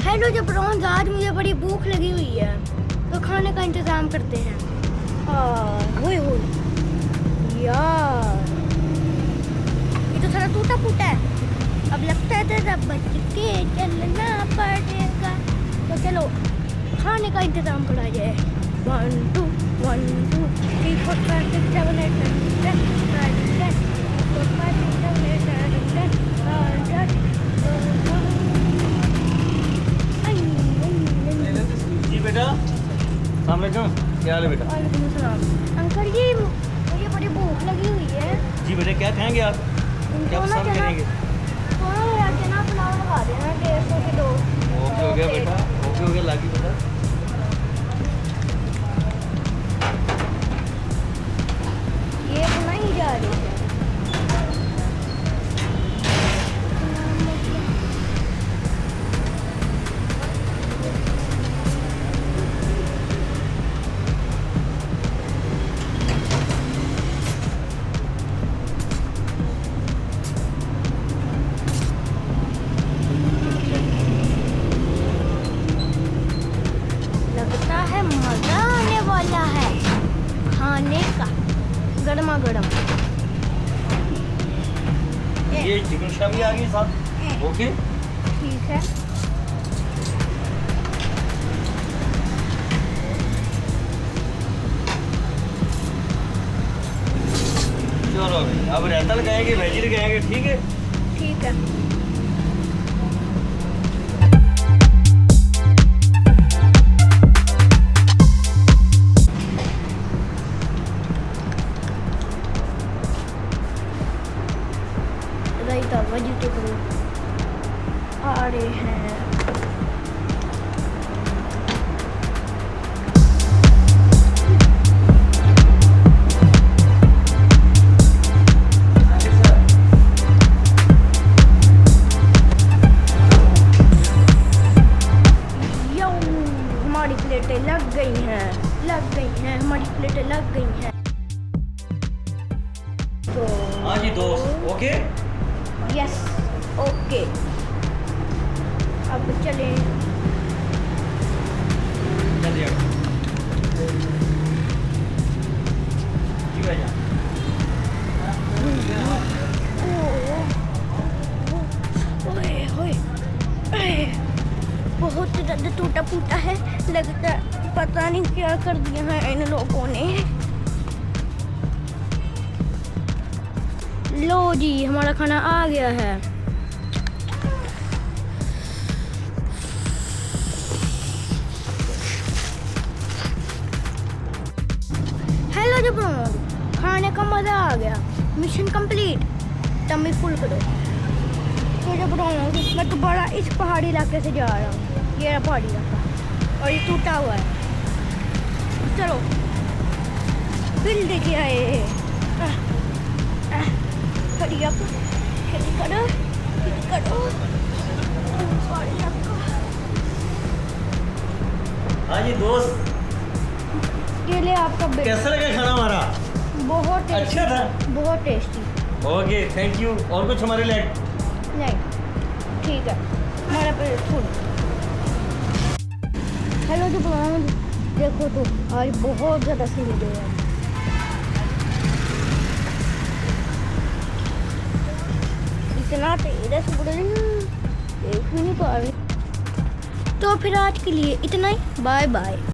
Hello जबरों, आज मुझे बड़ी भूख लगी हुई है तो खाने का इंतज़ाम करते हैं। होए यार, ये तो सारा टूटा फूटा है। अब लगता है तेरा बच के चलना पड़ेगा, तो चलो खाने का इंतज़ाम करा जाए। 1 2 1 2 3 4 5 6 7 8 9 10 11 12 बेटा, अस्सलाम वालेकुम। क्या हाल है बेटा? वालेकुम अस्सलाम। अंकल जी, मुझे बड़ी भूख लगी हुई है। जी बेटा, क्या खाएंगे आप? क्या पसंद करेंगे? चना पुलाव लगा देना 150 के 2। ओके हो गया बेटा, ओके हो गया। लागी बेटा, ये बनाई जा रही है। लगता है मजा आने वाला है खाने का, गर्मा गर्म। ये चिकन शाह भी आ गई साथ। ओके ठीक है। चलो अब रायता लगाएंगे, वेजी लगाएंगे। ठीक है, ठीक है। रायता वेजिटेबल आ रहे हैं। यो, हमारी प्लेटें लग गई हैं, हमारी प्लेटें लग गई हैं। तो हाँ जी दोस्त। Okay yes, okay. अब चलें। चलिए जी भैया। ओए होए, बहुत ज़्यादा टूटा फूटा है। लगता पता नहीं क्या कर दिया है इन लोगों ने। लो जी, हमारा खाना आ गया है। हेलो जबरों, खाने का मज़ा आ गया। Mission complete. टम्मी फुल करो। तो जबरों, मैं दोबारा इस पहाड़ी इलाके से जा रहा हूँ। ये रहा पहाड़ी इलाका और ये टूटा हुआ है। चलो बिल देखिए आए। हरी अप, खेती करो, खेती करो। पहाड़ी इलाका। हाँ जी दोस्त, ये ले आपका बिल। कैसा लगा खाना हमारा? बहुत टेस्टी, अच्छा था। बहुत टेस्टी। Okay, thank you. और कुछ हमारे लिए? नहीं, ठीक है, हमारा पे फूड। हेलो जो ब्राउन, देखो तो आज बहुत ज़्यादा सही है। इतना तेज है सूरज, देख ही नहीं पा रही। तो फिर आज के लिए इतना ही। Bye bye.